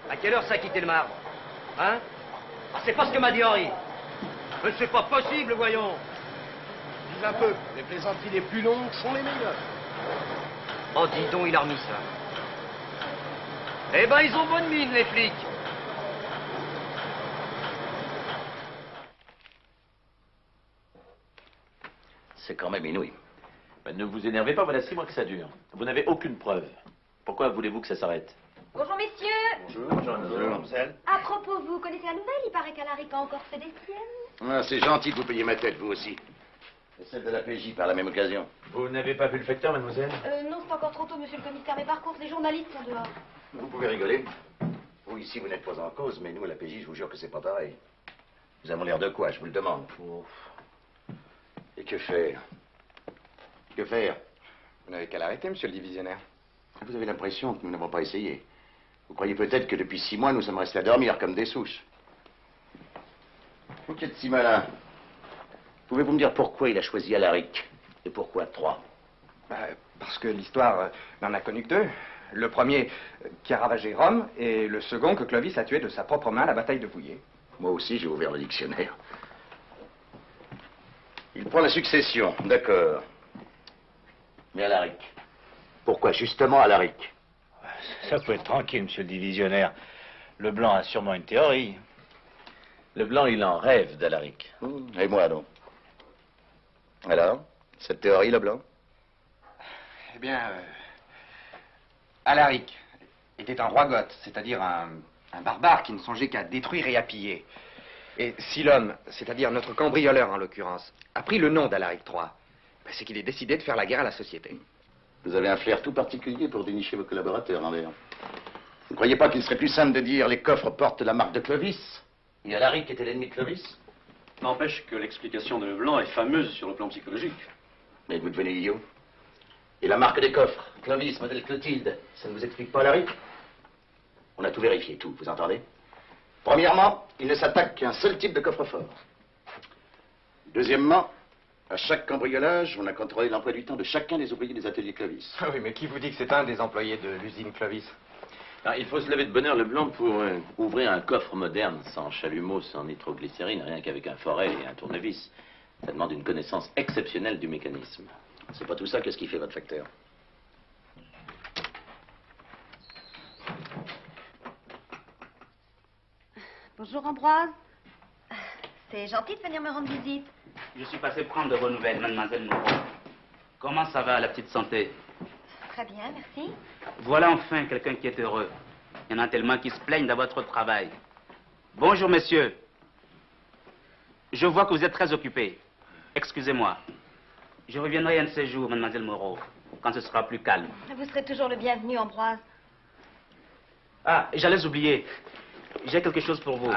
À quelle heure ça a quitté le marbre? Hein? Ah, c'est pas ce que m'a dit Henri. Mais c'est pas possible, voyons. Dis un peu, les plaisanteries les plus longues sont les meilleures. Oh, dis donc, il a remis ça. Eh ben, ils ont bonne mine, les flics. C'est quand même inouï. Ben, ne vous énervez pas, voilà 6 mois que ça dure. Vous n'avez aucune preuve. Pourquoi voulez-vous que ça s'arrête? Bonjour messieurs. Bonjour, mademoiselle. À propos, vous connaissez la nouvelle? Il paraît qu'Alaric a encore fait des siennes. Ah, c'est gentil de vous payer ma tête, vous aussi. Et celle de la PJ par la même occasion. Vous n'avez pas vu le facteur, mademoiselle? Non, c'est encore trop tôt, monsieur le commissaire, mais par contre, les journalistes sont dehors. Vous pouvez rigoler. Vous, ici, vous n'êtes pas en cause, mais nous, à la PJ, je vous jure que c'est pas pareil. Nous avons l'air de quoi, je vous le demande. Et que faire? Que faire? Vous n'avez qu'à l'arrêter, monsieur le divisionnaire. Vous avez l'impression que nous n'avons pas essayé. Vous croyez peut-être que depuis 6 mois, nous sommes restés à dormir comme des souches. Vous qui êtes si malin. Pouvez-vous me dire pourquoi il a choisi Alaric? Et pourquoi 3? Parce que l'histoire n'en a connu que 2. Le premier qui a ravagé Rome et le second que Clovis a tué de sa propre main à la bataille de Pouillet. Moi aussi, j'ai ouvert le dictionnaire. Il prend la succession, d'accord. Mais Alaric. Pourquoi justement Alaric? Ça peut être tranquille, monsieur le divisionnaire. Le Blanc a sûrement une théorie. Le Blanc, il en rêve d'Alaric. Et moi, donc? Alors, cette théorie, Leblanc? Eh bien, Alaric était un roi goth, c'est-à-dire un barbare qui ne songeait qu'à détruire et à piller. Et si l'homme, c'est-à-dire notre cambrioleur en l'occurrence, a pris le nom d'Alaric III, c'est qu'il est décidé de faire la guerre à la société. Vous avez un flair tout particulier pour dénicher vos collaborateurs, Lambert. Vous ne croyez pas qu'il serait plus simple de dire les coffres portent la marque de Clovis? Et Alaric était l'ennemi de Clovis? N'empêche que l'explication de Leblanc est fameuse sur le plan psychologique. Mais vous devenez idiot. Et la marque des coffres, Clovis, modèle Clotilde, ça ne vous explique pas Alaric? On a tout vérifié, tout, vous entendez? Premièrement, il ne s'attaque qu'à un seul type de coffre-fort. Deuxièmement, à chaque cambriolage, on a contrôlé l'emploi du temps de chacun des ouvriers des ateliers Clovis. Ah oui, mais qui vous dit que c'est un des employés de l'usine Clovis? Alors, il faut se lever de bonne heure, Leblanc, pour ouvrir un coffre moderne, sans chalumeau, sans nitroglycérine, rien qu'avec un forêt et un tournevis. Ça demande une connaissance exceptionnelle du mécanisme. C'est pas tout ça, qu'est-ce qui fait votre facteur? Bonjour Ambroise. C'est gentil de venir me rendre visite. Je suis passé prendre de vos nouvelles, mademoiselle Moreau. Comment ça va, la petite santé? Très bien, merci. Voilà enfin quelqu'un qui est heureux. Il y en a tellement qui se plaignent de votre travail. Bonjour, messieurs. Je vois que vous êtes très occupés. Excusez-moi. Je reviendrai un de ces jours, mademoiselle Moreau, quand ce sera plus calme. Vous serez toujours le bienvenu, Ambroise. Ah, j'allais oublier. J'ai quelque chose pour vous.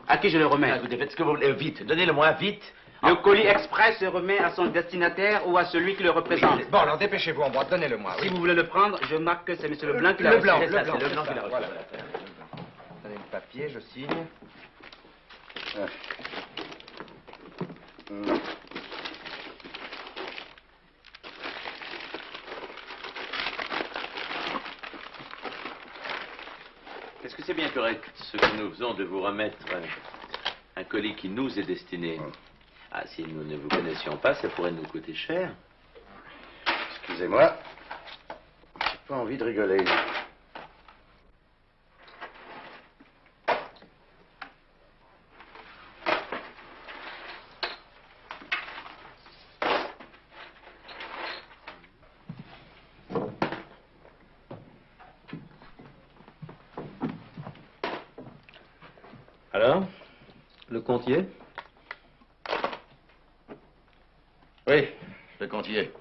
À qui je le remets? Écoutez, faites ce que vous voulez, vite. Donnez-le-moi, vite. Le colis express se remet à son destinataire ou à celui qui le représente. Bon, alors dépêchez-vous, Ambroise, donnez-le-moi. Si vous voulez le prendre, je marque que c'est M. Leblanc qui l'a Leblanc, reçu. Leblanc, C'est Leblanc c'est qui l'a ça, reçu. voilà. Donnez le papier, je signe. Est-ce que c'est bien correct ce que nous faisons de vous remettre un colis qui nous est destiné? Ah, si nous ne vous connaissions pas, ça pourrait nous coûter cher. Excusez-moi. J'ai pas envie de rigoler. Alors? Le comptier? Oui, le comptier.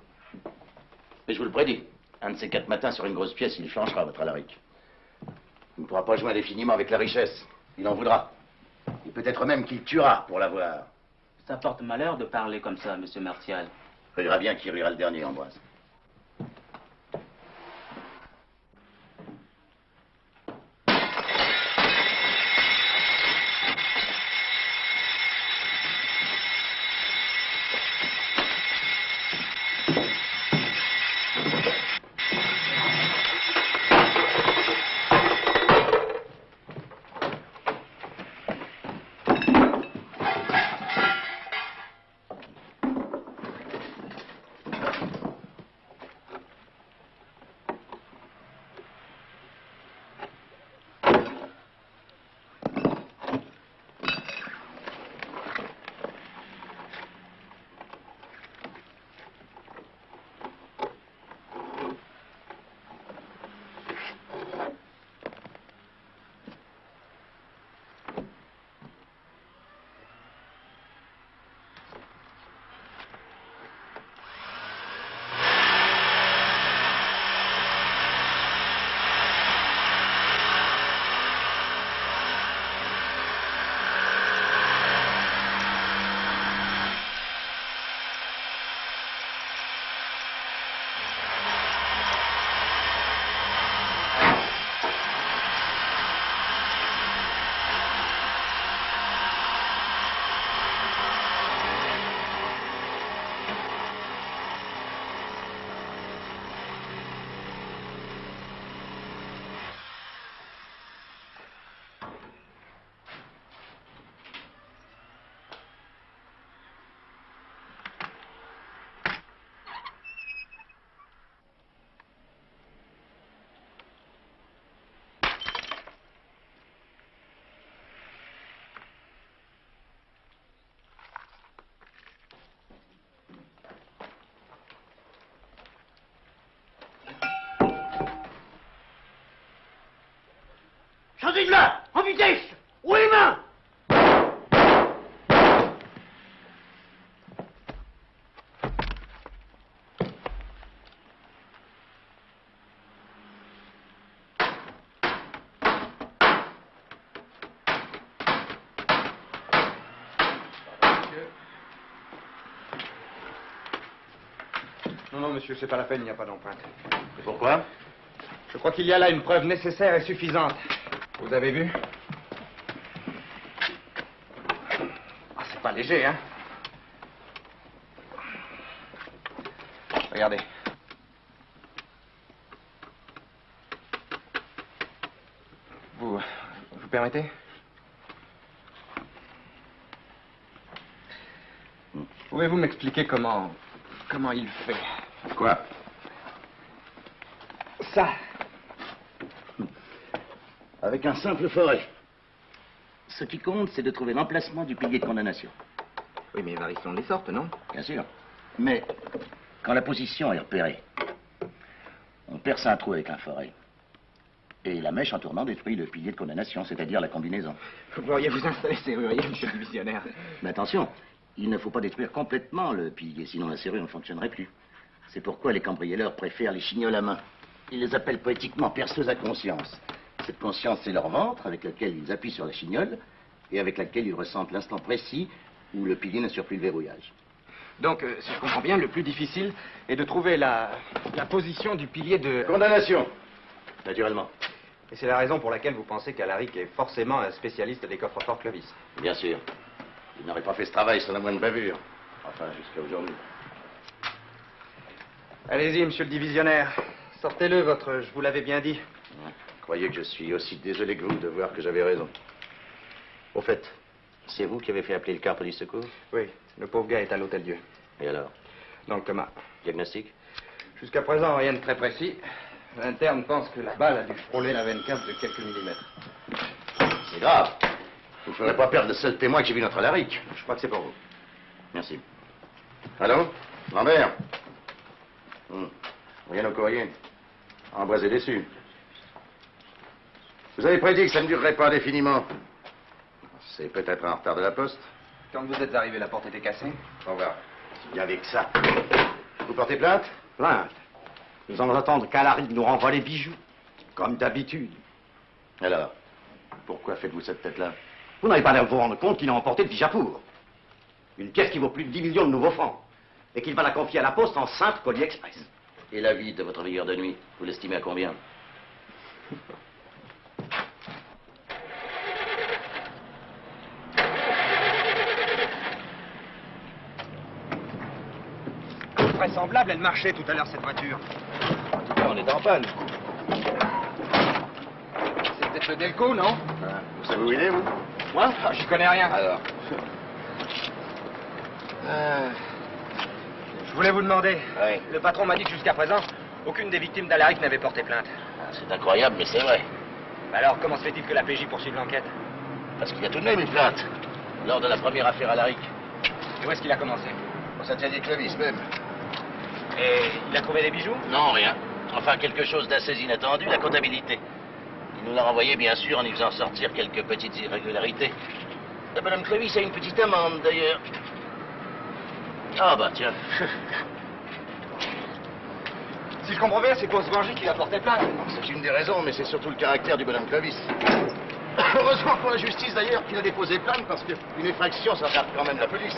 Mais je vous le prédis, un de ces 4 matins sur une grosse pièce, il flanchera, votre Alaric. Il ne pourra pas jouer indéfiniment avec la richesse. Il en voudra. Et peut-être même qu'il tuera pour l'avoir. Ça porte malheur de parler comme ça, monsieur Martial. Rira bien qui rira le dernier, Ambroise. Vive-là! En vitesse! Où est les mains? Non, monsieur, c'est pas la peine, il n'y a pas d'empreinte. Et pourquoi? Je crois qu'il y a là une preuve nécessaire et suffisante. Vous avez vu? Ah, c'est pas léger, hein? Regardez. Vous permettez? Pouvez-vous m'expliquer comment il fait? Quoi? Ça. Avec un simple forêt. Ce qui compte, c'est de trouver l'emplacement du pilier de condamnation. Oui, mais il varie selon les sortes, non? Bien sûr. Mais quand la position est repérée, on perce un trou avec un forêt. Et la mèche en tournant détruit le pilier de condamnation, c'est-à-dire la combinaison. Vous pourriez vous installer serrurier, monsieur le divisionnaire. Mais attention, il ne faut pas détruire complètement le pilier, sinon la serrure ne fonctionnerait plus. C'est pourquoi les cambrioleurs préfèrent les chignoles à main. Ils les appellent poétiquement perceuses à conscience. Cette conscience, c'est leur ventre, avec lequel ils appuient sur la chignole, et avec laquelle ils ressentent l'instant précis où le pilier n'assure plus le verrouillage. Donc, si je comprends bien, le plus difficile est de trouver la position du pilier de... Condamnation, naturellement. Et c'est la raison pour laquelle vous pensez qu'Alaric est forcément un spécialiste des coffres-forts Clovis. Bien sûr. Il n'aurait pas fait ce travail sans la moindre bavure. Enfin, jusqu'à aujourd'hui. Allez-y, monsieur le divisionnaire. Sortez-le, votre... Je vous l'avais bien dit. Croyez que je suis aussi désolé que vous de voir que j'avais raison. Au fait, c'est vous qui avez fait appeler le car police secours? Oui, le pauvre gars est à l'Hôtel-Dieu. Et alors? Dans le coma. Diagnostic? Jusqu'à présent, rien de très précis. L'interne pense que la balle a dû frôler la veine cave de quelques millimètres. C'est grave. Vous ne ferez pas perdre le seul témoin que j'ai vu notre Alaric. Je crois que c'est pour vous. Merci. Allô? Lambert? Rien au courrier. Embrasé déçu. Vous avez prédit que ça ne durerait pas indéfiniment. C'est peut-être un retard de la poste. Quand vous êtes arrivé, la porte était cassée? Au revoir. Il y avait que ça. Vous portez plainte? Plainte. Nous allons attendre qu'Alaric nous renvoie les bijoux, comme d'habitude. Alors, pourquoi faites-vous cette tête-là? Vous n'avez pas l'air de vous rendre compte qu'il a emporté de Bijapur. Une pièce qui vaut plus de 10 millions de nouveaux francs. Et qu'il va la confier à la poste en simple colis express. Et la vie de votre veilleur de nuit, vous l'estimez à combien? Vraisemblable, elle marchait tout à l'heure, cette voiture. En tout cas, on est en panne. C'est peut-être le Delco, non? Vous savez où il est, vous? Moi? Ah, j'y connais rien. Alors. Je voulais vous demander. Oui. Le patron m'a dit que jusqu'à présent, aucune des victimes d'Alaric n'avait porté plainte. C'est incroyable, mais c'est vrai. Alors, comment se fait-il que la PJ poursuive l'enquête? Parce qu'il y a tout de même une plainte. Lors de la première affaire Alaric. Et où est-ce qu'il a commencé? Au Saint-Dié-Clovis même. Et il a trouvé des bijoux? Non, rien. Enfin, quelque chose d'assez inattendu, la comptabilité. Il nous l'a renvoyé, bien sûr, en y faisant sortir quelques petites irrégularités. La madame Clovis a une petite amende, d'ailleurs. Ah, bah, tiens. Si je comprends bien, c'est pour se venger qu'il a porté plainte. C'est une des raisons, mais c'est surtout le caractère du bonhomme Clovis. Heureusement pour la justice, d'ailleurs, qu'il a déposé plainte, parce qu'une effraction, ça regarde quand même la police.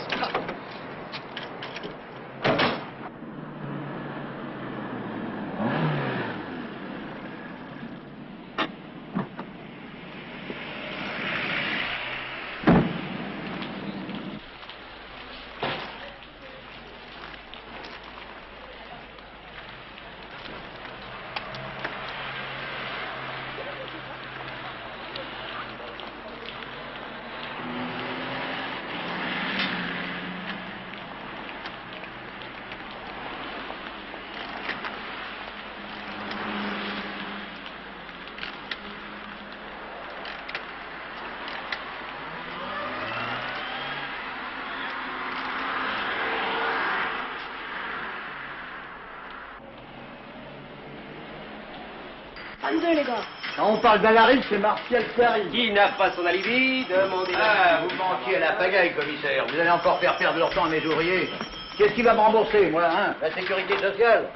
Deux, les gars. Quand on parle d'Alaric, c'est Martial qui arrive. Qui n'a pas son alibi? Demandez-le. Ah, vous mentiez à la pagaille, commissaire. Vous allez encore faire perdre leur temps à mes ouvriers. Qu'est-ce qui va me rembourser, moi, hein? La sécurité sociale?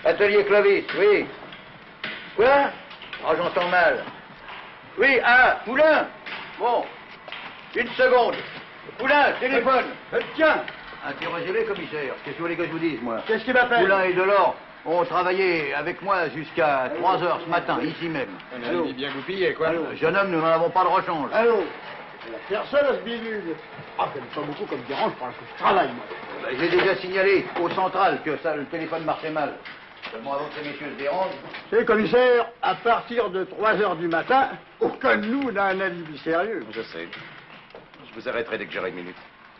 Atelier Clovis, oui. Quoi? Oh, j'entends mal. Oui, ah, Poulain. Bon, une seconde. Poulain, téléphone. Tiens, Interrogez-les, commissaire. Qu'est-ce que vous voulez que je vous dise, moi? qu'est-ce qu'il va faire? Poulain et Delors ont travaillé avec moi jusqu'à 3 heures ce matin, ici même. Il est bien goupillé, quoi. Jeune homme, nous n'en avons pas de rechange. Allô? Personne à ce bidule. Ah, j'aime pas beaucoup comme dérange parce que je travaille, moi. J'ai déjà signalé au central que ça, le téléphone marchait mal. Seulement avant que ces messieurs se dérangent. C'est commissaire, à partir de 3 heures du matin, aucun de nous n'a un alibi sérieux. Je sais. Je vous arrêterai dès que j'aurai une minute.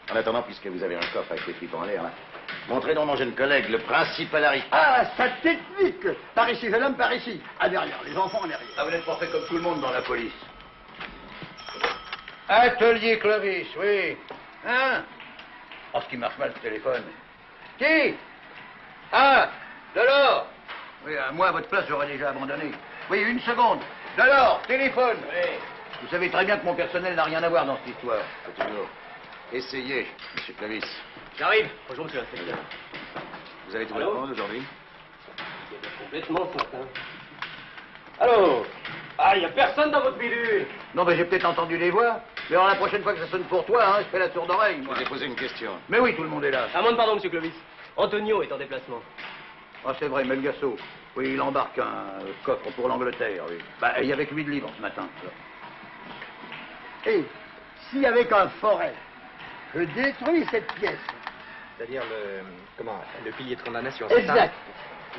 En attendant, puisque vous avez un coffre avec les tripes en l'air, là, montrez donc mon jeune collègue, le principal Harry. Ah, sa technique. Par ici, jeune homme, par ici. À derrière, les enfants en derrière. Ah, vous n'êtes pas fait comme tout le monde dans la police. Atelier Clovis, oui. Hein? Oh, ce qui marche mal, ce téléphone. Qui? Ah, Delors. Oui, à moi, à votre place, j'aurais déjà abandonné. Oui, une seconde. Delors, téléphone. Oui. Vous savez très bien que mon personnel n'a rien à voir dans cette histoire. Toujours. Essayez, monsieur Clovis. J'arrive. Bonjour, monsieur l'inspecteur. Vous avez trouvé le monde aujourd'hui? Complètement certain. Allô? Ah, il n'y a personne dans votre bidule. Non, mais j'ai peut-être entendu les voix. Mais alors la prochaine fois que ça sonne pour toi, hein, je fais la sourde oreille, Je moi. vous ai posé une question. Mais oui, tout le monde est là. Amende, pardon, monsieur Clovis. Antonio est en déplacement. Ah, c'est vrai, Melgasso. Oui, il embarque un coffre pour l'Angleterre, oui. Bah, il y avait que 8 livres ce matin. Et si avec un forêt, je détruis cette pièce, C'est-à-dire le pilier de condamnation, c'est ça? exact,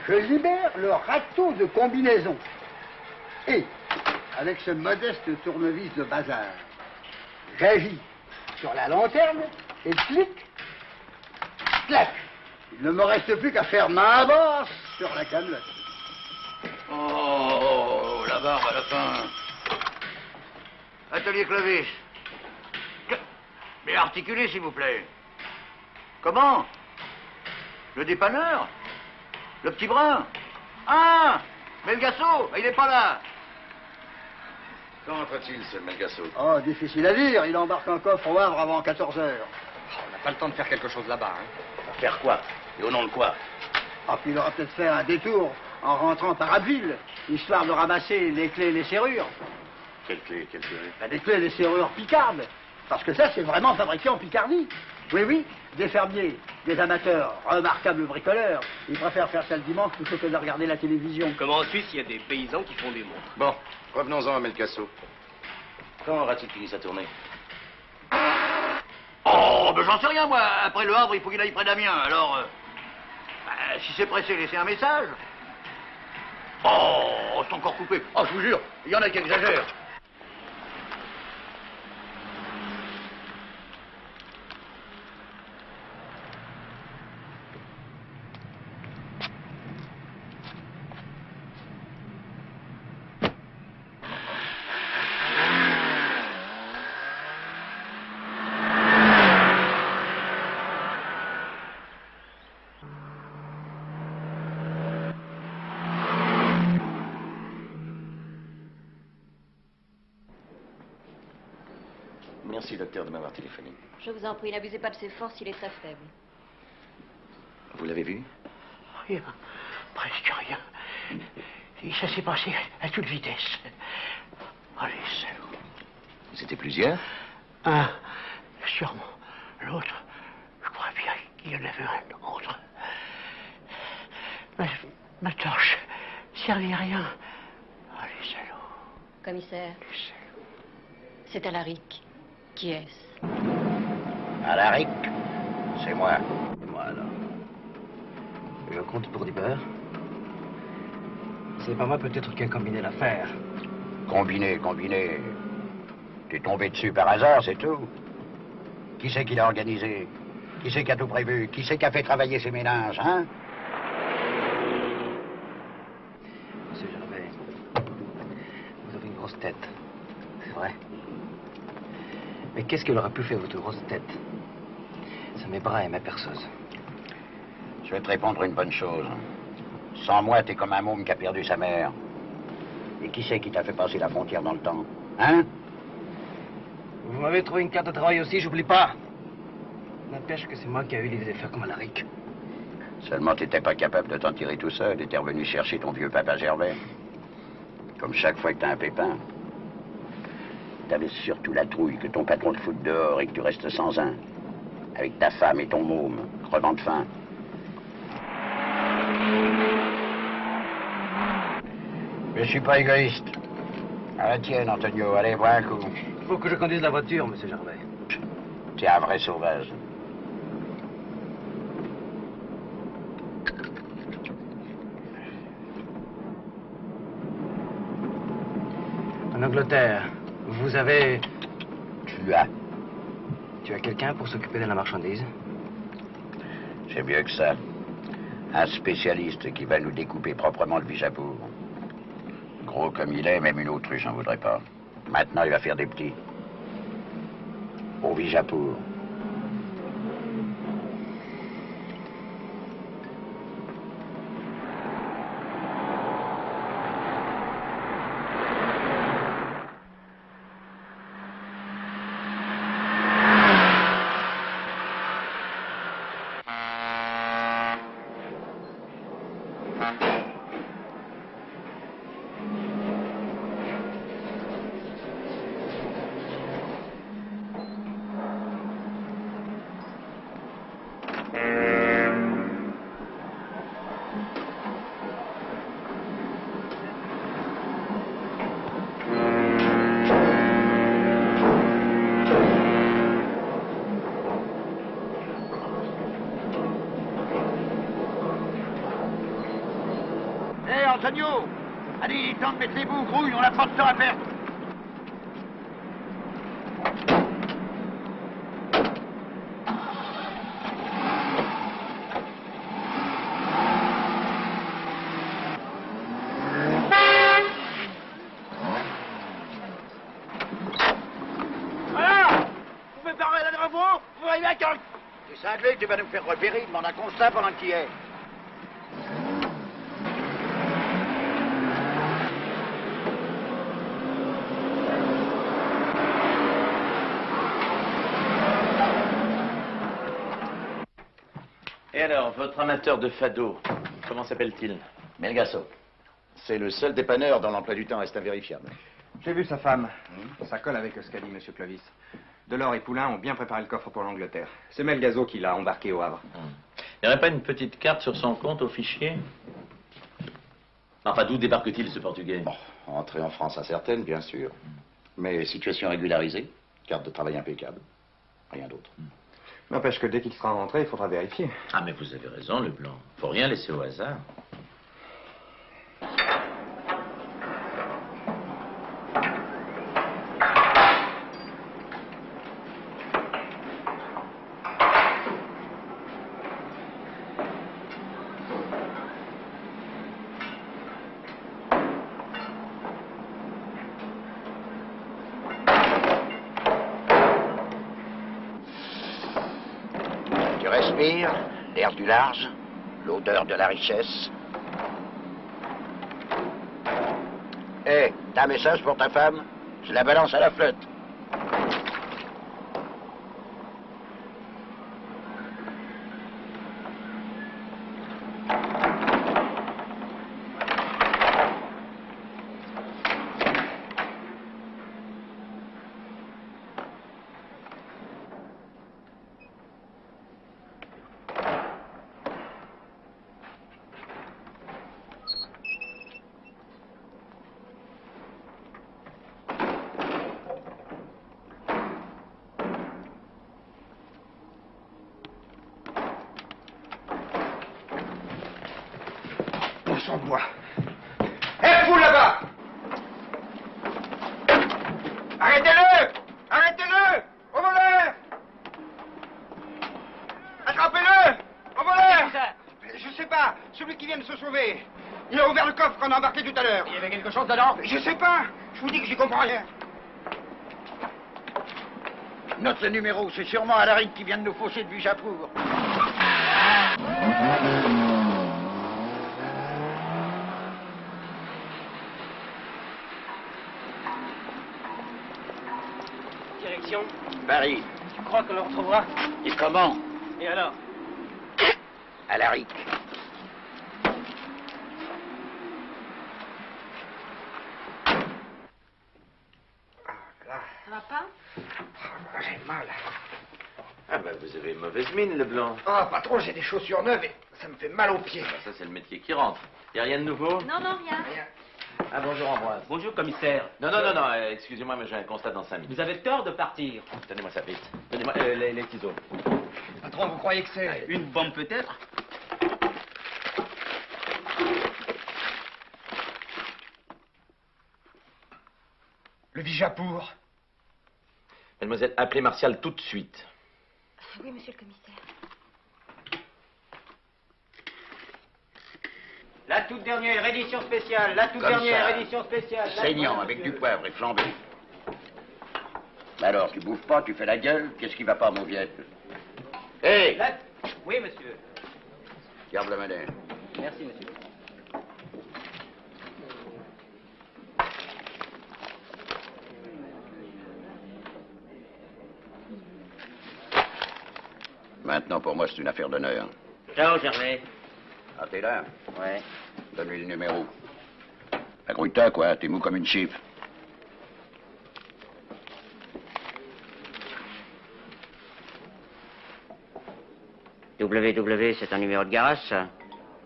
je libère le râteau de combinaison. Et, avec ce modeste tournevis de bazar, j'agis sur la lanterne et clic, clac. Il ne me reste plus qu'à faire main basse sur la cannelette. Oh, la barbe à la fin. Atelier Clovis. Mais articulez, s'il vous plaît. Comment? Le dépanneur? Le petit brun? Ah, Melgasso, il n'est pas là. Comment va-t-il, ce Melgasso? Oh, difficile à dire, il embarque un coffre au Havre avant 14 heures. On n'a pas le temps de faire quelque chose là-bas, hein. Faire quoi? Et au nom de quoi? Ah, puis il aura peut-être fait un détour en rentrant par Abbeville, histoire de ramasser les clés et les serrures. Quelle clé, quelle clé? Ben, des clés et des serrures picardes. Parce que ça, c'est vraiment fabriqué en Picardie. Oui, oui, des fermiers, des amateurs, remarquables bricoleurs. Ils préfèrent faire ça le dimanche plutôt que de regarder la télévision. Comme en Suisse, il y a des paysans qui font des montres. Bon, revenons-en à Melgasso. Quand aura-t-il fini sa tournée? Oh, ben j'en sais rien, moi. Après le Havre, il faut qu'il aille près d'Amiens. Alors, si c'est pressé, laissez un message. Oh, c'est encore coupé. Oh, je vous jure, il y en a qui exagèrent. Merci, docteur, de m'avoir téléphoné. Je vous en prie, n'abusez pas de ses forces, il est très faible. Vous l'avez vu? Rien, presque rien. Et ça s'est passé à toute vitesse. Allez, salaud. Vous étiez plusieurs? Un, sûrement. L'autre, je crois bien qu'il y en avait un autre. Ma torche servait à rien. Allez, salaud. Commissaire, c'est Alaric. Qui est-ce? Alaric, c'est moi. Et moi, alors? Je compte pour du beurre. C'est pas moi peut-être qui a combiné l'affaire. Combiné. T'es tombé dessus par hasard, c'est tout. Qui c'est qui l'a organisé? Qui c'est qui a tout prévu? Qui c'est qui a fait travailler ces ménages, hein? Monsieur Gervais, vous avez une grosse tête. C'est vrai. Mais qu'est-ce qu'elle aura pu faire, votre grosse tête? C'est mes bras et ma perceuse. Je vais te répondre une bonne chose. Sans moi, t'es comme un môme qui a perdu sa mère. Et qui c'est qui t'a fait passer la frontière dans le temps? Hein? Vous m'avez trouvé une carte de travail aussi, j'oublie pas. N'empêche que c'est moi qui ai eu les affaires comme Alaric. Seulement, t'étais pas capable de t'en tirer tout seul et t'es revenu chercher ton vieux papa Gervais. Comme chaque fois que t'as un pépin. T'avais surtout la trouille que ton patron te foute dehors et que tu restes sans un. Avec ta femme et ton môme, crevant de faim. Je suis pas égoïste. À la tienne, Antonio, allez, vois un coup. Il faut que je conduise la voiture, monsieur Gervais. C'est un vrai sauvage. En Angleterre, vous avez... Tu as. Tu as quelqu'un pour s'occuper de la marchandise? C'est mieux que ça. Un spécialiste qui va nous découper proprement le Bijapur. Gros comme il est, même une autruche n'en voudrait pas. Maintenant, il va faire des petits. Au Bijapur. Hé, Antonio! Allez, il est temps de mettre les bouts, grouille, on n'a pas de temps à perdre. Voilà! Vous pouvez parler à nouveau? Vous voyez bien quand... T'es cinglé, tu vas nous faire repérer, demande un constat pendant que tu y es. Et alors, votre amateur de fado, comment s'appelle-t-il? Melgasso. C'est le seul dépanneur dont l'emploi du temps reste invérifiable. J'ai vu sa femme. Ça colle avec ce qu'a dit M. Clovis. Delors et Poulain ont bien préparé le coffre pour l'Angleterre. C'est Melgasso qui l'a embarqué au Havre. Il n'y aurait pas une petite carte sur son compte au fichier? Enfin, d'où débarque-t-il, ce Portugais? Bon, entrée en France incertaine, bien sûr. Mais situation régularisée, carte de travail impeccable. Rien d'autre. N'empêche que dès qu'il sera rentré, il faudra vérifier. Ah, mais vous avez raison, Leblanc. Faut rien laisser au hasard. Tu respires, l'air du large, l'odeur de la richesse. Hé, t'as un message pour ta femme? Je la balance à la flotte. Moi. Hé, vous là-bas! Arrêtez-le! Arrêtez-le! Au voleur! Attrapez-le! Au voleur! Je sais pas, celui qui vient de se sauver. Il a ouvert le coffre qu'on a embarqué tout à l'heure. Il y avait quelque chose dedans? Je sais pas, je vous dis que j'y comprends rien. Note le numéro, c'est sûrement Alaric qui vient de nous fausser de Bijapur. Direction? Paris. Tu crois qu'on le retrouvera? Et comment? Et alors? À la RIC. Ça va pas? J'ai mal. Ah ben, vous avez mauvaise mine, Leblanc. Ah, patron, j'ai des chaussures neuves et ça me fait mal aux pieds. Ah, ça, c'est le métier qui rentre. Y a rien de nouveau? Non, non, rien. Ah, bonjour, Ambroise. Bonjour, commissaire. Non, excusez-moi, mais j'ai un constat dans 5 minutes. Vous avez tort de partir. Donnez-moi ça vite. Donnez-moi les ciseaux. Patron, vous croyez que c'est... Une bombe peut-être? Le Vijapour. Mademoiselle, appelez Martial tout de suite. Oui, monsieur le commissaire. La toute dernière édition spéciale, la toute dernière édition spéciale. Saignant, avec du poivre et flambé. Alors, tu bouffes pas, tu fais la gueule. Qu'est-ce qui va pas, mon vieux? Hé! Oui, monsieur. Garde la monnaie. Merci, monsieur. Maintenant, pour moi, c'est une affaire d'honneur. Ciao, Gervais. Ah, t'es là? Ouais. Donne-lui le numéro. La grouille-toi, quoi. T'es mou comme une chiffre. WW, c'est un numéro de garage, ça?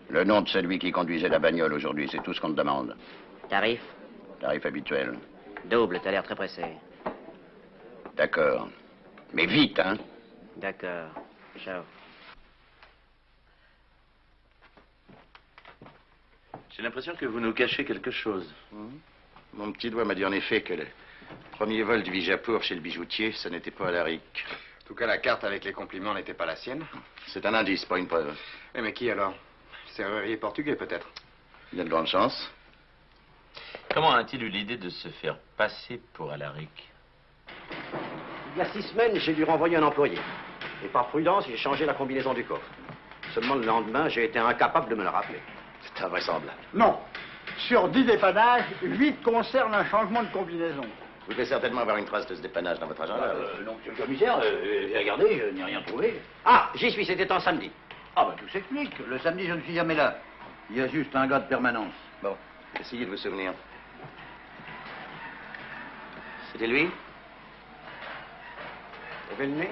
Le nom de celui qui conduisait la bagnole aujourd'hui, c'est tout ce qu'on te demande. Tarif? Tarif habituel. Double, t'as l'air très pressé. D'accord. Mais vite, hein? D'accord. Ciao. J'ai l'impression que vous nous cachez quelque chose. Mon petit doigt m'a dit en effet que le premier vol du Vijapour chez le bijoutier, ça n'était pas à la RIC. En tout cas, la carte avec les compliments n'était pas la sienne. C'est un indice, pas une preuve. Eh, mais qui alors? Serrurier portugais, peut-être. Il y a de grandes chances. Comment a-t-il eu l'idée de se faire passer pour Alaric? Il y a 6 semaines, j'ai dû renvoyer un employé. Et par prudence, j'ai changé la combinaison du coffre. Seulement le lendemain, j'ai été incapable de me le rappeler. C'est invraisemblable. Non. Sur 10 dépannages, 8 concernent un changement de combinaison. Vous devez certainement avoir une trace de ce dépannage dans votre agenda. Non, monsieur le commissaire, regardez, je n'ai rien trouvé. Ah, j'y suis, c'était un samedi. Ah, bah, tout s'explique. Le samedi, je ne suis jamais là. Il y a juste un gars de permanence. Bon, essayez de vous souvenir. C'était lui? Vous avez le nez?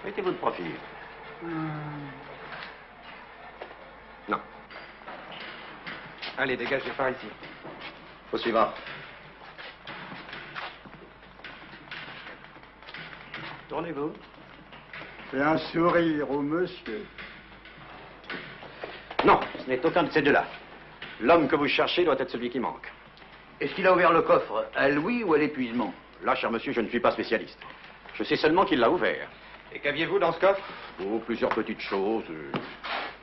Mettez-vous de profil. Non. Allez, dégagez par ici. Au suivant. Tournez-vous. C'est un sourire au monsieur. Non, ce n'est aucun de ces deux-là. L'homme que vous cherchez doit être celui qui manque. Est-ce qu'il a ouvert le coffre à l'ouïe ou à l'épuisement? Là, cher monsieur, je ne suis pas spécialiste. Je sais seulement qu'il l'a ouvert. Et qu'aviez-vous dans ce coffre? Oh, plusieurs petites choses.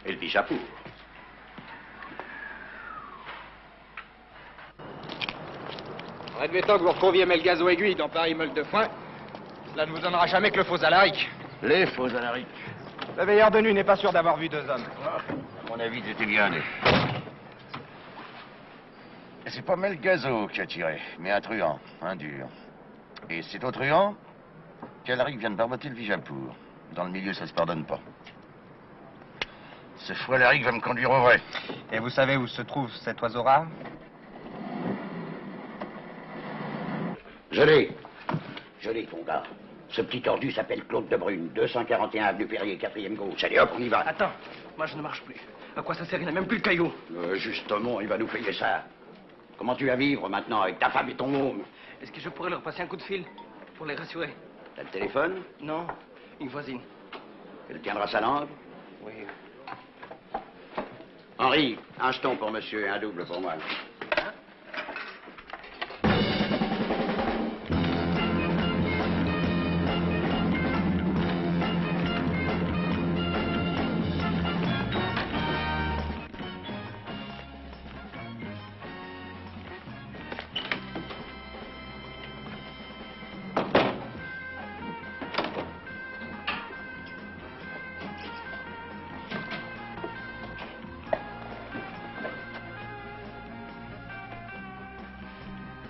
Et le Vijapour. Admettons que vous retrouviez Melgazo Aiguille dans Paris Meule de Foin, cela ne vous donnera jamais que le faux Alaric. Les faux Alaric. Le veilleur de nuit n'est pas sûr d'avoir vu 2 hommes. À mon avis, c'était bien nés. C'est pas Melgazo qui a tiré, mais un truand, un dur. Et c'est au truand qu'Alaric vient de barboter le Vijapour. Dans le milieu, ça se pardonne pas. Ce fois, Alaric va me conduire au vrai. Et vous savez où se trouve cet oiseau rare? Je l'ai, ton gars. Ce petit tordu s'appelle Claude de Brune, 241 avenue Perrier, 4e gauche. Allez hop, on y va. Attends, moi je ne marche plus. À quoi ça sert? Il n'a même plus le caillou. Justement, il va nous payer ça. Comment tu vas vivre maintenant avec ta femme et ton môme? Est-ce que je pourrais leur passer un coup de fil pour les rassurer? T'as le téléphone? Non, une voisine. Elle tiendra sa langue? Oui. Henri, un jeton pour monsieur et un double pour moi.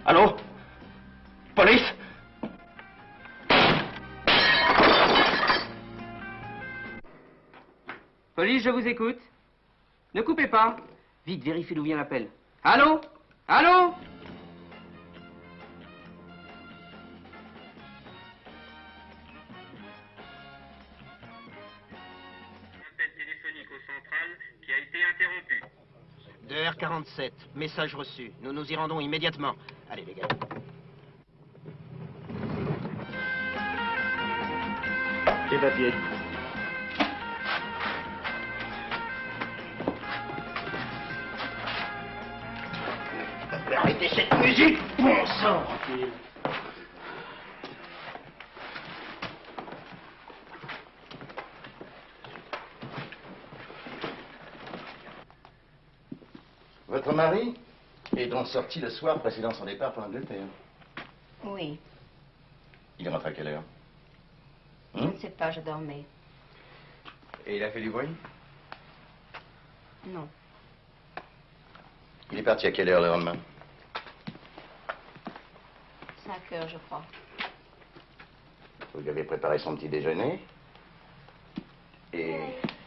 Allô? Police? Police, je vous écoute. Ne coupez pas. Vite, vérifiez d'où vient l'appel. Allô? Allô? Appel téléphonique au central qui a été interrompu. De R47, message reçu. Nous nous y rendons immédiatement. Allez, les gars. Les papiers. Arrêtez cette musique, bon sang! Votre mari est donc sorti le soir précédant son départ pour l'Angleterre. Oui, Il est rentré à quelle heure? je ne sais pas, je dormais. Et il a fait du bruit? Non. Il est parti à quelle heure le lendemain? 5 heures, je crois. Vous lui avez préparé son petit déjeuner. Et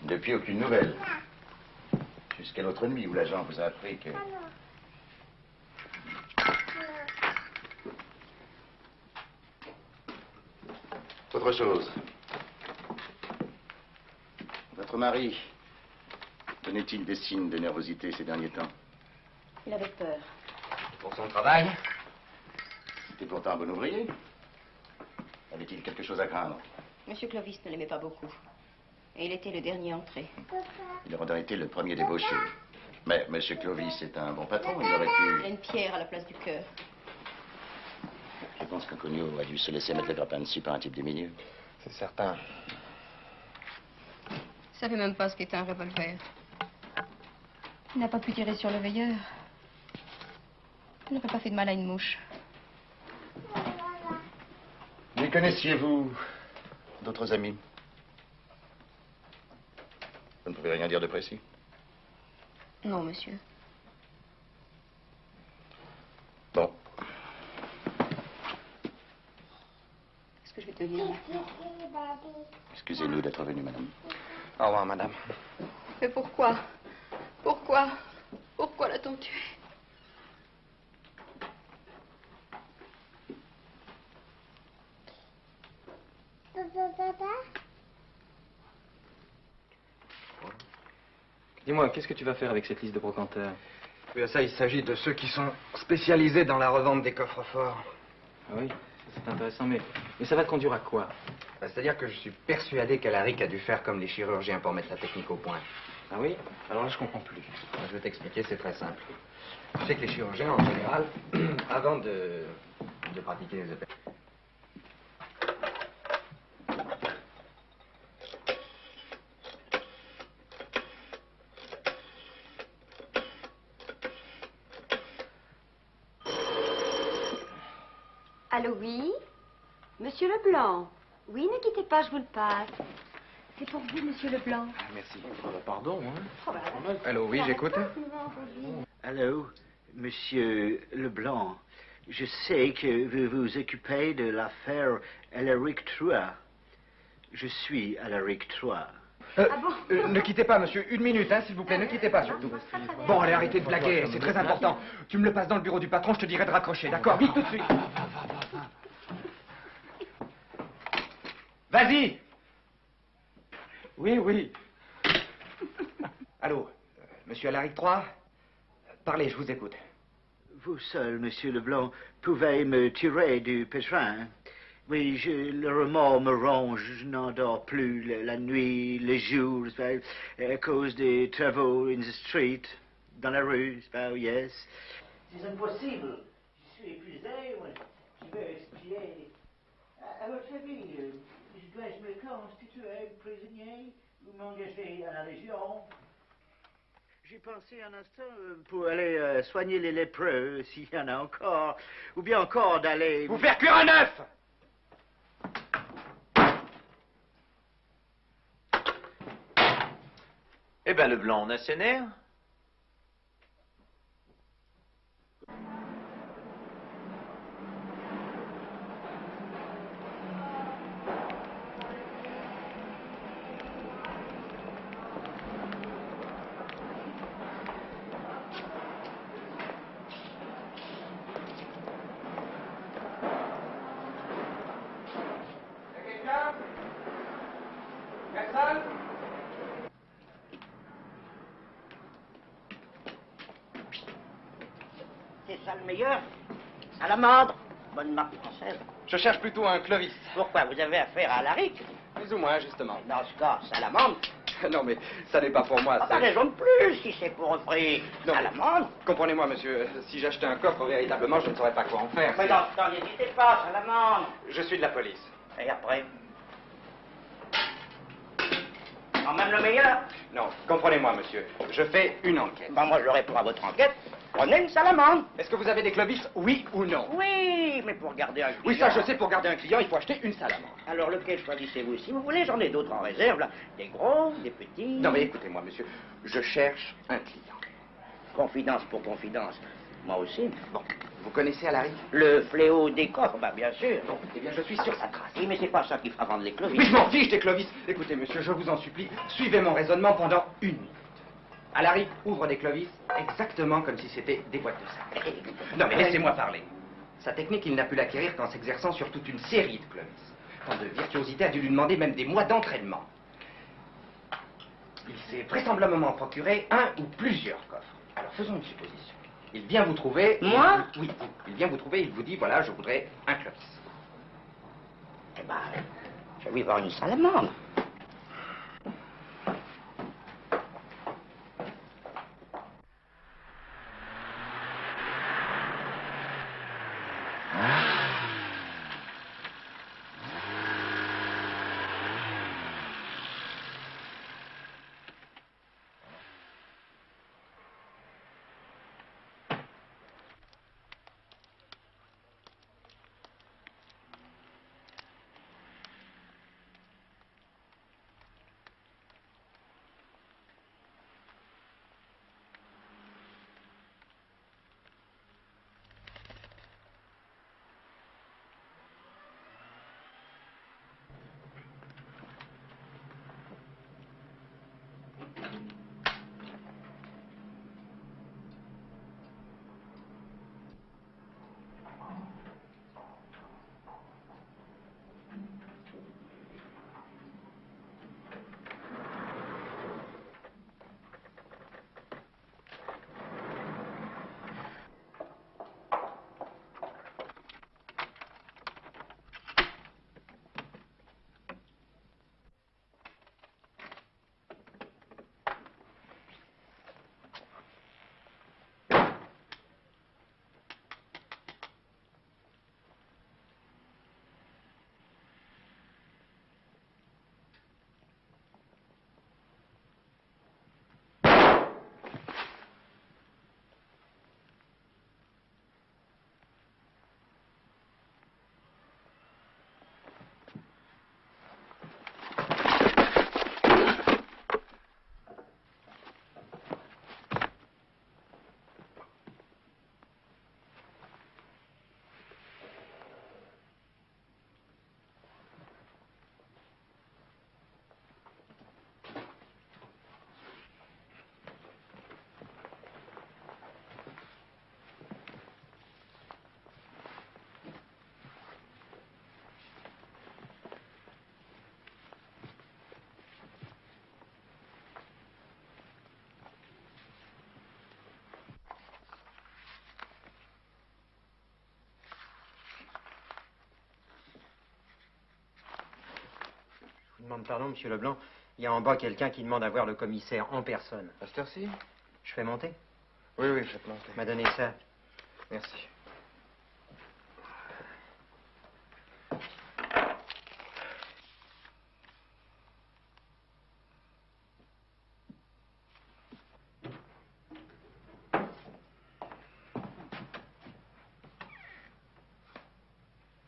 depuis, aucune nouvelle. Jusqu'à l'autre nuit où l'agent vous a appris que... Autre chose. Votre mari donnait-il des signes de nervosité ces derniers temps? Il avait peur. Pour son travail? C'était pourtant un bon ouvrier. Avait-il quelque chose à craindre? Monsieur Clovis ne l'aimait pas beaucoup. Et il était le dernier entré. Il aurait été le premier débauché. Mais M. Clovis est un bon patron, il aurait Il a pu... une pierre à la place du cœur. Je pense qu'un Cogno a dû se laisser mettre le grappin dessus par un type du milieu. C'est certain. Il savait même pas ce qu'était un revolver. Il n'a pas pu tirer sur le veilleur. Il n'aurait pas fait de mal à une mouche. Mais connaissiez-vous d'autres amis? Vous ne pouvez rien dire de précis? Non, monsieur. Bon. Qu'est-ce que je vais te dire maintenant? Excusez-nous d'être venu, madame. Au revoir, madame. Mais pourquoi? Pourquoi? Pourquoi l'a-t-on tué? Dis-moi, qu'est-ce que tu vas faire avec cette liste de brocanteurs? Ça, il s'agit de ceux qui sont spécialisés dans la revente des coffres-forts. Ah oui, c'est intéressant, mais ça va te conduire à quoi? C'est-à-dire que je suis persuadé qu'Alaric a dû faire comme les chirurgiens pour mettre la technique au point. Ah oui? Alors là, je comprends plus. Je vais t'expliquer, c'est très simple. Tu sais que les chirurgiens, en général, avant de pratiquer les opérations... Allô, oui? Monsieur Leblanc? Oui, ne quittez pas, je vous le passe. C'est pour vous, monsieur Leblanc. Ah, merci. Pardon, hein? Allô, oui, j'écoute. Allô, monsieur Leblanc. Je sais que vous vous occupez de l'affaire Alaric III. Je suis Alaric III. Ne quittez pas, monsieur. Une minute, hein, s'il vous plaît. Ne quittez pas, surtout. Bon, allez, arrêtez de blaguer. C'est très important. Tu me le passes dans le bureau du patron, je te dirai de raccrocher, d'accord? Vite, tout de suite. Vas-y. Oui, oui. Allô, monsieur Alaric III? Parlez, je vous écoute. Vous seul, monsieur Leblanc, pouvez me tirer du pétrin. Oui, le remords me ronge, je n'endors plus la nuit, le jour, à cause des travaux in the street, dans la rue, yes. C'est impossible. Je suis épuisé, je vais expier. À votre avis, je dois me constituer prisonnier ou m'engager à la Légion? J'ai pensé un instant pour aller soigner les lépreux, s'il y en a encore, ou bien encore d'aller... Vous faire cuire un œuf! Eh ben, Leblanc, on a ses nerfs. ça le meilleur. Salamandre, bonne marque française. Je cherche plutôt un Clovis. Pourquoi? Vous avez affaire à Alaric? Plus ou moins, justement. Dans ce cas, salamandre. Non, mais ça n'est pas pour moi. Pas raison de plus, si c'est pour offrir salamandre. Comprenez-moi, monsieur, si j'achetais un coffre, véritablement, je ne saurais pas quoi en faire. Mais dans ce temps, n'hésitez pas, salamandre. Je suis de la police. Et après? Quand même le meilleur? Non, comprenez-moi, monsieur, je fais une enquête. Ben, moi, je réponds à votre enquête. Prenez une salamandre. Est-ce que vous avez des Clovis, oui ou non? Oui, mais pour garder un client... Oui, ça je sais, pour garder un client, il faut acheter une salamandre. Alors, lequel choisissez-vous? Si vous voulez, j'en ai d'autres en réserve, là. Des gros, des petits... Non, mais écoutez-moi, monsieur, je cherche un client. Confidence pour confidence. Moi aussi. Bon, vous connaissez Alaric? Le fléau des coffres, bah bien sûr. Bon, eh bien, je suis sur sa trace. Oui, mais c'est pas ça qui fera vendre les Clovis. Mais je m'en fiche des Clovis. Écoutez, monsieur, je vous en supplie, suivez mon raisonnement pendant une minute. Alaric ouvre des Clovis exactement comme si c'était des boîtes de sac. Non, mais laissez-moi parler. Sa technique, il n'a pu l'acquérir qu'en s'exerçant sur toute une série de Clovis. Tant de virtuosité a dû lui demander même des mois d'entraînement. Il s'est vraisemblablement procuré un ou plusieurs coffres. Alors, faisons une supposition. Il vient vous trouver... Moi? Oui, vous. Il vient vous trouver, il vous dit, voilà, je voudrais un Clovis. Eh ben, je vais lui voir une salamandre. Je vous demande pardon, monsieur Leblanc. Il y a en bas quelqu'un qui demande à voir le commissaire en personne. À cette heure-ci? Je fais monter? Oui, oui, faites monter. M'a donné ça. Merci.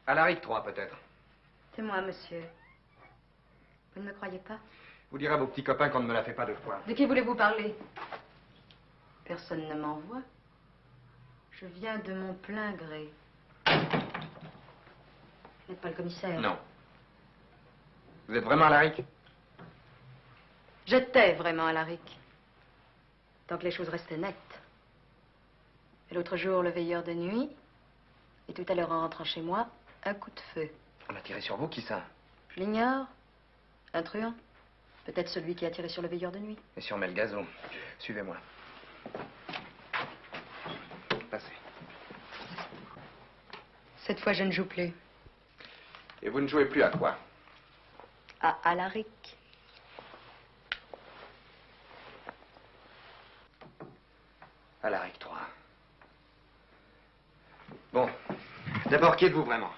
Alaric 3, peut-être. C'est moi, monsieur. Vous ne me croyez pas? Vous direz à vos petits copains qu'on ne me la fait pas deux fois. De qui voulez-vous parler? Personne ne m'envoie. Je viens de mon plein gré. Vous n'êtes pas le commissaire? Non. Vous êtes vraiment Alaric? J'étais vraiment Alaric. Tant que les choses restaient nettes. Et l'autre jour, le veilleur de nuit. Et tout à l'heure, en rentrant chez moi, un coup de feu. On a tiré sur vous, qui ça? Je l'ignore. Un truand. Peut-être celui qui a tiré sur le veilleur de nuit. Et sur Melgazo. Suivez-moi. Passez. Cette fois, je ne joue plus. Et vous ne jouez plus à quoi? À Alaric. Alaric 3. Bon. D'abord, qui êtes-vous vraiment?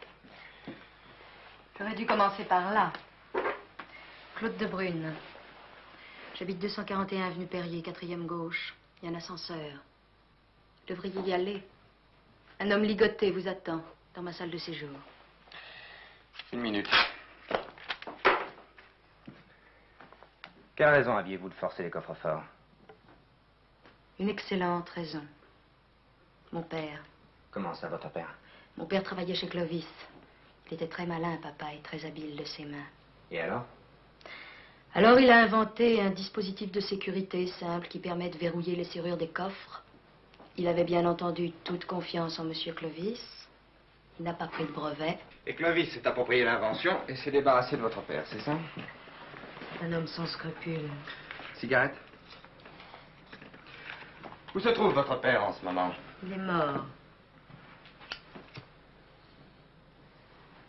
J'aurais dû commencer par là. Claude de Brune. J'habite 241 avenue Perrier, 4e gauche. Il y a un ascenseur. Vous devriez y aller. Un homme ligoté vous attend dans ma salle de séjour. Une minute. Quelle raison aviez-vous de forcer les coffres-forts? Une excellente raison. Mon père. Comment ça, votre père? Mon père travaillait chez Clovis. Il était très malin, papa, et très habile de ses mains. Et alors? Alors, il a inventé un dispositif de sécurité simple qui permet de verrouiller les serrures des coffres. Il avait bien entendu toute confiance en Monsieur Clovis. Il n'a pas pris de brevet. Et Clovis s'est approprié l'invention et s'est débarrassé de votre père, c'est ça? Un homme sans scrupules. Cigarette? Où se trouve votre père en ce moment? Il est mort.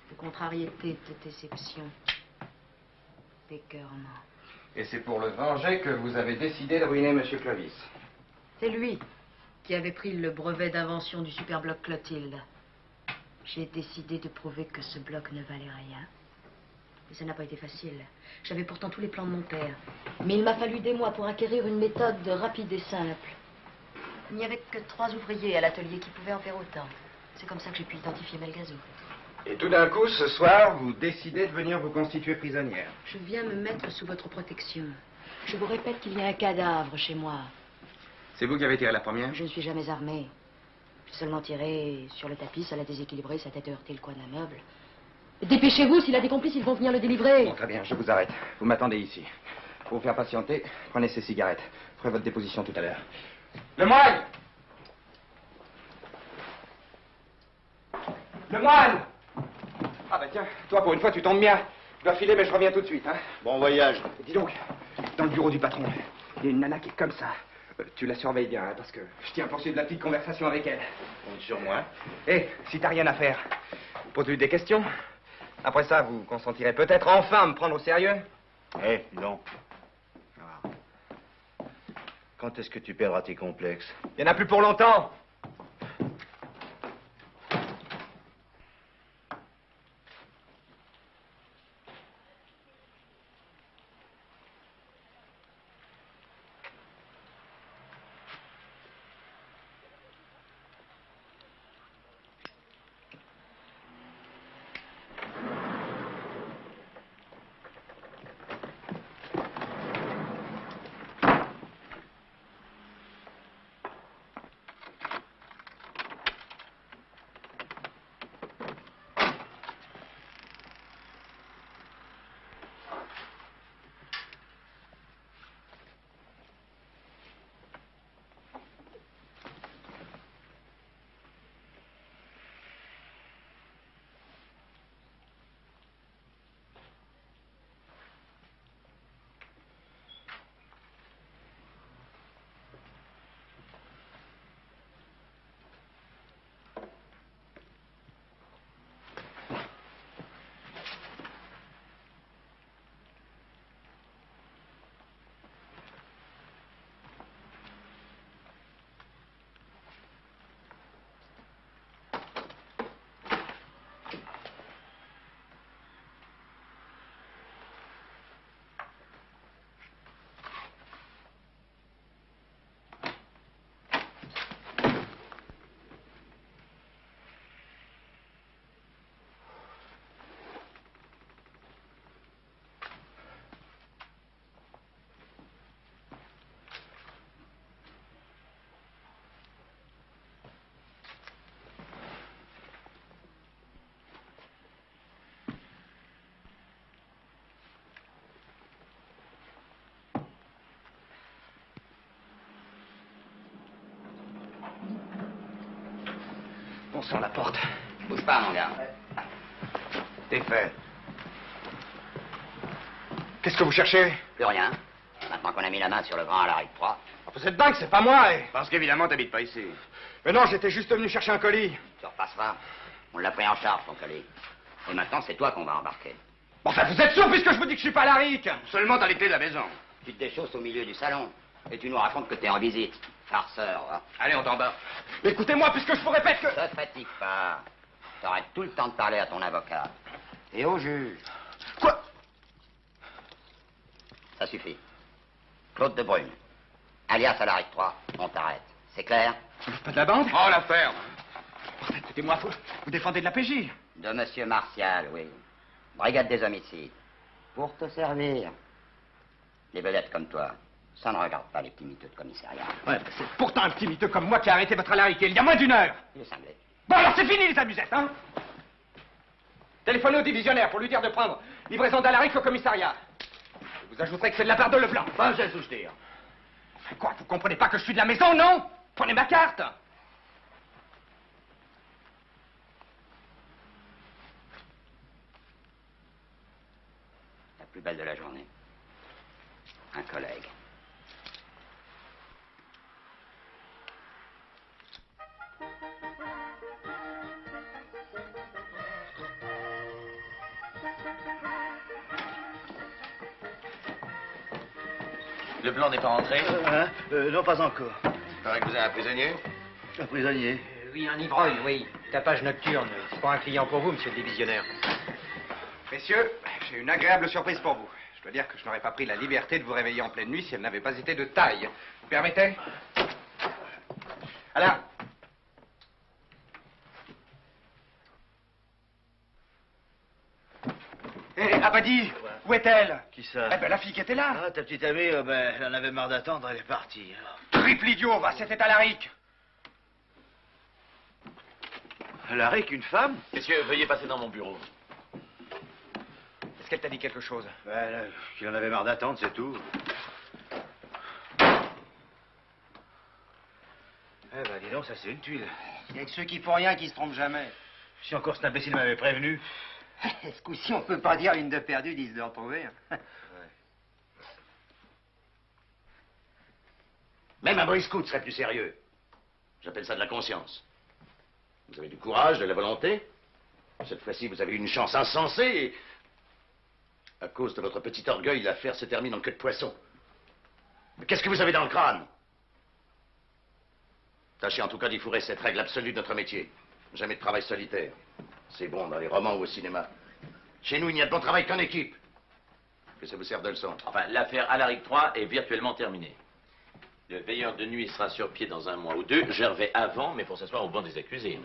De contrariété, de déception, d'écœurement. Et c'est pour le venger que vous avez décidé de ruiner Monsieur Clovis. C'est lui qui avait pris le brevet d'invention du superbloc Clotilde. J'ai décidé de prouver que ce bloc ne valait rien. Et ça n'a pas été facile. J'avais pourtant tous les plans de mon père. Mais il m'a fallu des mois pour acquérir une méthode rapide et simple. Il n'y avait que 3 ouvriers à l'atelier qui pouvaient en faire autant. C'est comme ça que j'ai pu identifier Melgazo. Et tout d'un coup, ce soir, vous décidez de venir vous constituer prisonnière. Je viens me mettre sous votre protection. Je vous répète qu'il y a un cadavre chez moi. C'est vous qui avez tiré la première? Je ne suis jamais armée. J'ai seulement tiré sur le tapis, ça l'a déséquilibré, sa tête a heurté le coin d'un meuble. Dépêchez-vous, s'il a des complices, ils vont venir le délivrer. Bon, très bien, je vous arrête. Vous m'attendez ici. Pour vous faire patienter, prenez ces cigarettes. Vous ferez votre déposition tout à l'heure. Le moine! Le moine! Ah bah tiens, toi pour une fois tu tombes bien. Je dois filer mais je reviens tout de suite, hein. Bon voyage. Et dis donc, dans le bureau du patron, il y a une nana qui est comme ça. Tu la surveilles bien, hein, parce que je tiens à poursuivre la petite conversation avec elle. Compte sur moi. Et si t'as rien à faire, pose-lui des questions. Après ça, vous consentirez peut-être enfin à me prendre au sérieux. Eh, non. Quand est-ce que tu perdras tes complexes? Il n'y en a plus pour longtemps. On sent la porte. Bouge pas, mon gars. T'es fait. Qu'est-ce que vous cherchez? Plus rien. Maintenant qu'on a mis la main sur le grand Alaric 3. Ah, vous êtes dingue, c'est pas moi, eh. Parce qu'évidemment, t'habites pas ici. Mais non, j'étais juste venu chercher un colis. Tu repasseras. On l'a pris en charge, ton colis. Et maintenant, c'est toi qu'on va embarquer. Enfin, vous êtes sûr puisque je vous dis que je suis pas à l'Aric? Seulement dans les clés de la maison. Tu te déchausses au milieu du salon. Et tu nous racontes que t'es en visite. Farceur, va. Allez, on t'embarque. Écoutez-moi puisque je vous répète que... Ne te fatigue pas. T'aurais tout le temps de parler à ton avocat. Et au juge. Quoi? Ça suffit. Claude de Brune. Alias à l'Aric 3. On t'arrête. C'est clair? Pas de la bande? Oh, l'affaire. Écoutez-moi, vous défendez de la PJ. De Monsieur Martial, oui. Brigade des homicides. Pour te servir. Les vedettes comme toi, ça ne regarde pas les petits miteux de commissariat. Ouais, c'est pourtant un petit miteux comme moi qui a arrêté votre Alaric il y a moins d'une heure. Il est cinglé. Bon, alors c'est fini les amusettes, hein? Téléphonez au divisionnaire pour lui dire de prendre livraison d'Alaric au commissariat. Je vous ajouterai que c'est de la part de Leblanc. Pas à soutenir. Enfin quoi, vous comprenez pas que je suis de la maison, non? Prenez ma carte. La plus belle de la journée. Un collègue. Leblanc n'est pas rentré? Non, pas encore. Il paraît que vous avez un prisonnier? Un prisonnier? Oui, un ivrogne, oui. Tapage nocturne. C'est pas un client pour vous, monsieur le divisionnaire. Messieurs, j'ai une agréable surprise pour vous. Je dois dire que je n'aurais pas pris la liberté de vous réveiller en pleine nuit si elle n'avait pas été de taille. Vous permettez? Alors. Hé, Abadi, où est-elle? Qui ça? Eh ben, la fille qui était là. Ah, ta petite amie, elle en avait marre d'attendre, elle est partie. Triple idiot, va, c'était Alaric. Alaric, une femme? Messieurs, veuillez passer dans mon bureau. Est-ce qu'elle t'a dit quelque chose? Qu'il en avait marre d'attendre, c'est tout. Eh ben, dis donc, ça c'est une tuile. Il y a que ceux qui font rien qui se trompent jamais. Si encore cet imbécile m'avait prévenu. Ce coup-ci, on peut pas dire une de perdue, 10 de retrouvée. Même un boy scout serait plus sérieux. J'appelle ça de la conscience. Vous avez du courage, de la volonté. Cette fois-ci, vous avez une chance insensée et... À cause de votre petit orgueil, l'affaire se termine en queue de poisson. Mais qu'est-ce que vous avez dans le crâne? Tâchez en tout cas d'y fourrer cette règle absolue de notre métier. Jamais de travail solitaire. C'est bon dans les romans ou au cinéma. Chez nous, il n'y a de bon travail qu'en équipe. Que ça vous serve de leçon. Enfin, l'affaire Alaric 3 est virtuellement terminée. Le veilleur de nuit sera sur pied dans 1 mois ou 2. Gervais avant, mais pour s'asseoir au banc des accusés.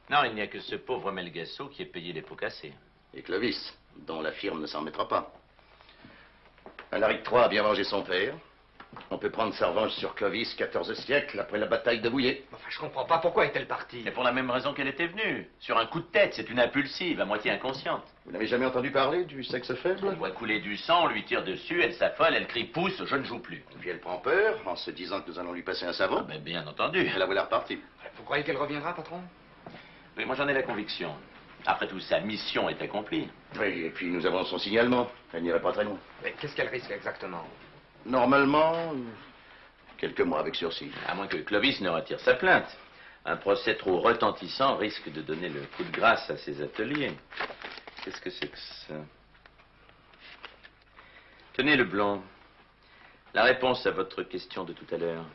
Non, il n'y a que ce pauvre Melgasso qui est payé les pots cassés. Et Clovis, dont la firme ne s'en remettra pas. Alaric III a bien vengé son père. On peut prendre sa revanche sur Clovis 14 siècles après la bataille de Bouillé. Enfin, je comprends pas pourquoi est-elle partie. C'est pour la même raison qu'elle était venue. Sur un coup de tête, c'est une impulsive, à moitié inconsciente. Vous n'avez jamais entendu parler du sexe faible? Elle voit couler du sang, on lui tire dessus, elle s'affole, elle crie pouce, je ne joue plus. Et puis elle prend peur en se disant que nous allons lui passer un savon. Mais bien entendu. Elle la voilà repartie. Vous croyez qu'elle reviendra, patron? Oui, moi j'en ai la conviction. Après tout, sa mission est accomplie. Oui, et puis nous avons son signalement. Elle n'irait pas très loin. Mais qu'est-ce qu'elle risque exactement? Normalement, quelques mois avec sursis. À moins que Clovis ne retire sa plainte. Un procès trop retentissant risque de donner le coup de grâce à ses ateliers. Qu'est-ce que c'est que ça? Tenez, Leblanc. La réponse à votre question de tout à l'heure.